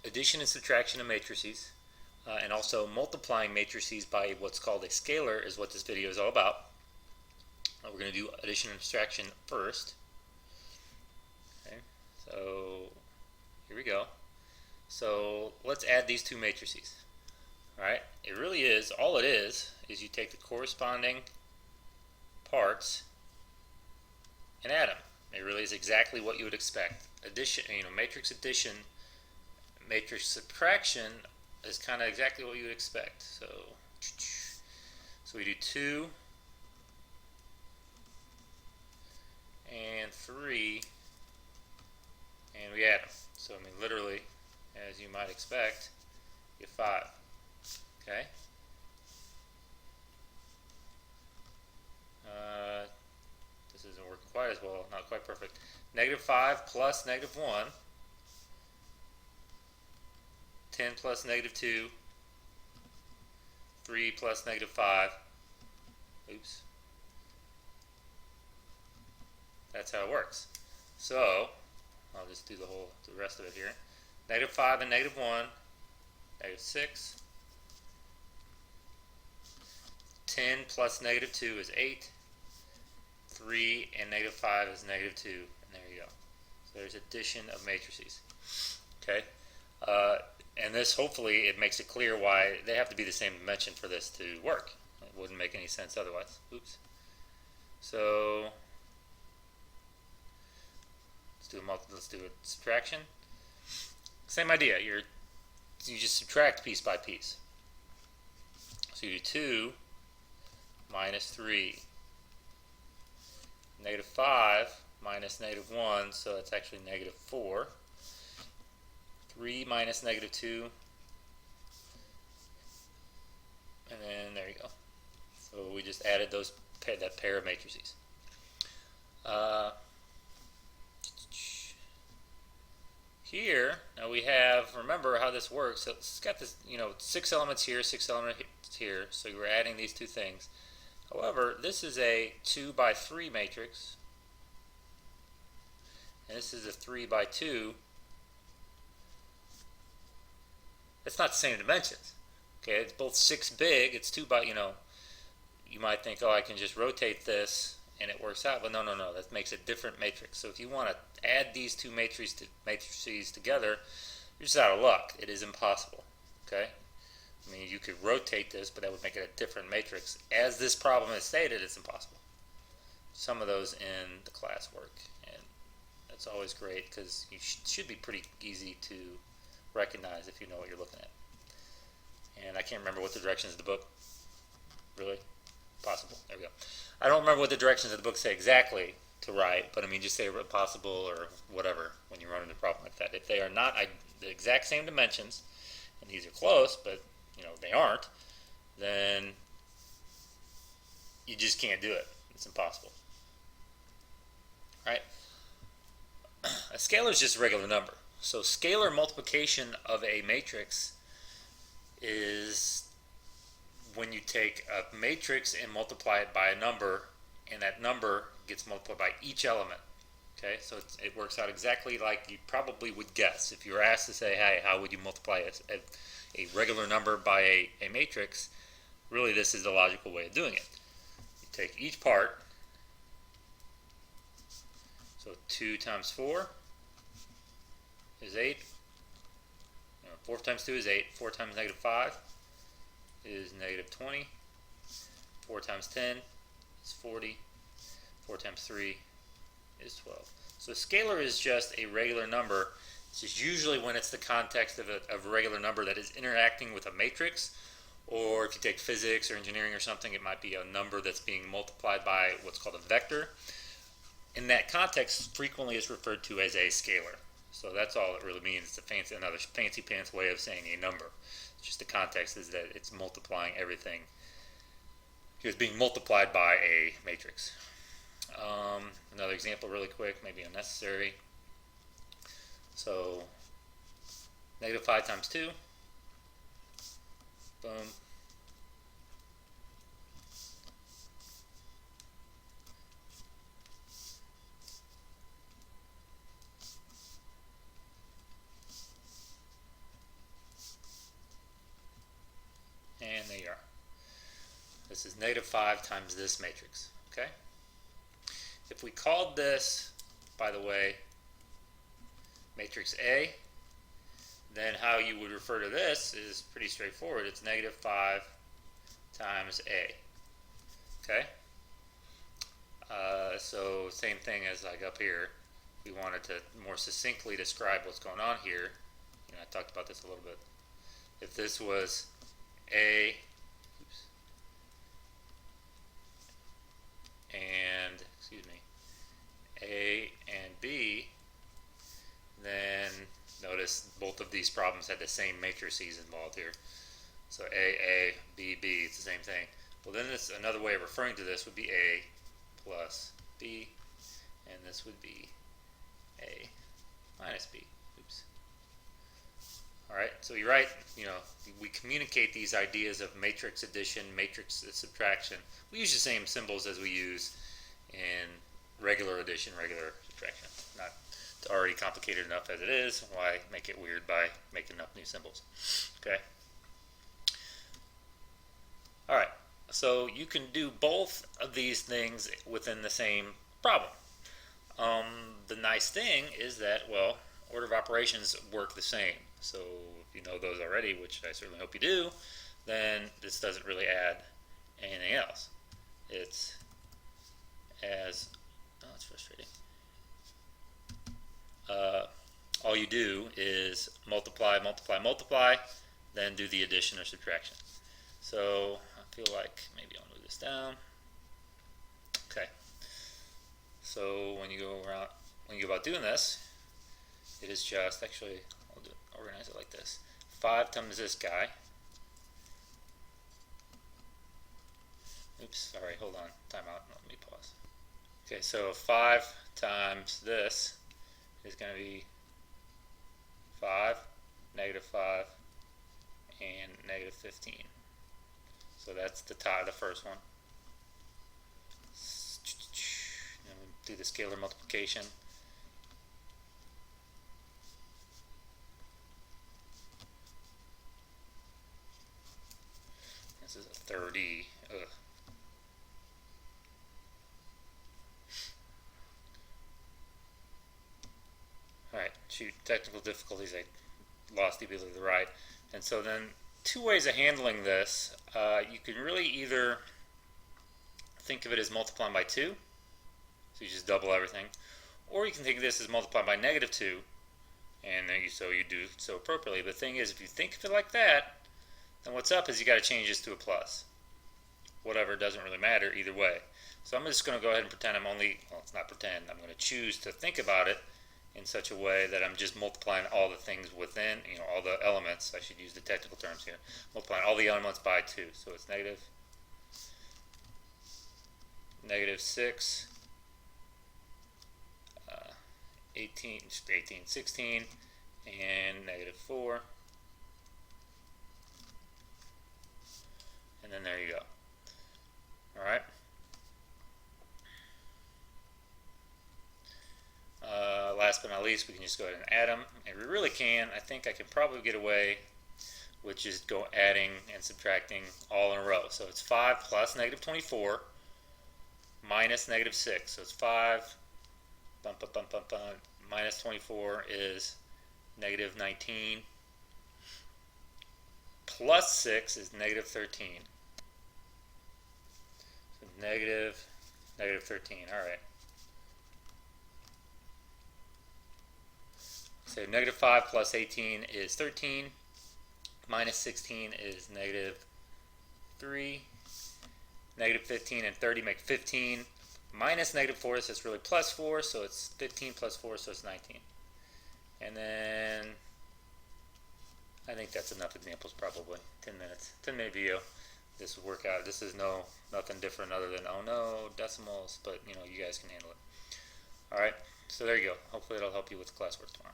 addition and subtraction of matrices, and also multiplying matrices by what's called a scalar is what this video is all about. We're going to do addition and subtraction first. Okay, so here we go. So let's add these two matrices. Alright, it really is, all it is you take the corresponding parts and add them. It really is exactly what you would expect. Addition, matrix addition, matrix subtraction is kind of exactly what you would expect. So we do 2 and 3 and we add them. So I mean literally, as you might expect, you get 5. Okay. This isn't working quite as well, not quite perfect. -5 plus -1, 10 plus -2, 3 plus -5. Oops. That's how it works. So I'll just do the rest of it here. -5 and -1, -6. 10 plus -2 is 8. 3 and -5 is -2. And there you go. So there's addition of matrices. Okay. And this, hopefully, it makes it clear why they have to be the same dimension for this to work. It wouldn't make any sense otherwise. Oops. So let's do a subtraction. Same idea. You just subtract piece by piece. So you do 2 minus 3. -5 minus -1, so it's actually -4. 3 minus -2. And then there you go. So we just added that pair of matrices. Here, now we have, remember how this works. So it's got this, 6 elements here, 6 elements here. So we're adding these two things. However, this is a 2 by 3 matrix, and this is a 3 by 2. It's not the same dimensions. Okay, it's both 6 big. It's 2 by, you might think, oh, I can just rotate this and it works out. But no, that makes a different matrix. So if you want to add these two matrices together, you're just out of luck. It is impossible. Okay. I mean, you could rotate this, but that would make it a different matrix. As this problem is stated, it's impossible. Some of those in the class work, and that's always great because you should be pretty easy to recognize if you know what you're looking at. And I can't remember what the directions of the book. Really? Possible. There we go. I don't remember what the directions of the book say exactly to write, but I mean, just say possible or whatever when you run into a problem like that. If they are not the exact same dimensions, and these are close, but they aren't, then you just can't do it. It's impossible. Right? A scalar is just a regular number. So scalar multiplication of a matrix is when you take a matrix and multiply it by a number, and that number gets multiplied by each element. Okay, so it works out exactly like you probably would guess. If you were asked to say, hey, how would you multiply a regular number by a matrix, really this is the logical way of doing it. You take each part, so 2 times 4 is 8, 4 times 2 is 8, 4 times -5 is -20, 4 times 10 is 40, 4 times 3 is 12. So scalar is just a regular number. It's just usually when it's the context of a regular number that is interacting with a matrix, or if you take physics or engineering or something, it might be a number that's being multiplied by what's called a vector. In that context, frequently is referred to as a scalar. So that's all it really means. It's another fancy pants way of saying a number. It's just the context is that it's multiplying everything. It's being multiplied by a matrix. Another example really quick, maybe unnecessary. So -5 times 2, boom, This is negative 5 times this matrix. Okay? If we called this, by the way, matrix A, then how you would refer to this is pretty straightforward. It's negative 5 times A. Okay? So same thing as like up here. We wanted to more succinctly describe what's going on here. You know, I talked about this a little bit. If this was A, oops, and A and B, then notice both of these problems had the same matrices involved here. So A, B, B, it's the same thing. Well, then this another way of referring to this would be A plus B, and this would be A minus B. Oops. All right, so you write, you know, we communicate these ideas of matrix addition, matrix subtraction. We use the same symbols as we use in regular addition, regular subtraction. Not already complicated enough as it is. Why make it weird by making up new symbols? Okay. All right. So you can do both of these things within the same problem. The nice thing is that, well, order of operations work the same. So if you know those already, which I certainly hope you do, then this doesn't really add anything else. It's as, oh, it's frustrating. All you do is multiply, multiply, multiply, then do the addition or subtraction. So I feel like maybe I'll move this down. Okay. So when you go about doing this, it is just, actually, I'll organize it like this. 5 times this guy. Oops, sorry, hold on, time out, let me pause. Okay, so 5 times this is going to be 5, negative 5, and negative 15. So that's the top, the first one. And we do the scalar multiplication. This is a 30. Ugh. Alright, shoot, technical difficulties, I lost the ability to write. And so then, two ways of handling this. You can really either think of it as multiplying by 2, so you just double everything, or you can think of this as multiplying by negative 2, and then you do so appropriately. But the thing is, if you think of it like that, then what's up is you got to change this to a plus. Whatever, it doesn't really matter either way. So I'm just going to go ahead and pretend I'm only, well, it's not pretend, I'm going to choose to think about it in such a way that I'm just multiplying all the things within, you know, all the elements. I should use the technical terms here. Multiplying all the elements by 2. So it's negative 6, 18, 16, and negative 4. And then there you go. All right. Last but not least, we can just go ahead and add them. And we really can. I think I can probably get away with just adding and subtracting all in a row. So it's 5 plus negative 24 minus negative 6. So it's 5 minus 24 is negative 19 plus 6 is negative 13. So negative 13. All right. So negative 5 plus 18 is 13. Minus 16 is negative 3. Negative 15 and 30 make 15. Minus negative 4, so it's really plus 4, so it's 15 plus 4, so it's 19. And then I think that's enough examples, probably. 10 minutes. 10-minute video. This will work out. This is nothing different other than, oh no, decimals, but you know, you guys can handle it. Alright, so there you go. Hopefully it'll help you with classwork tomorrow.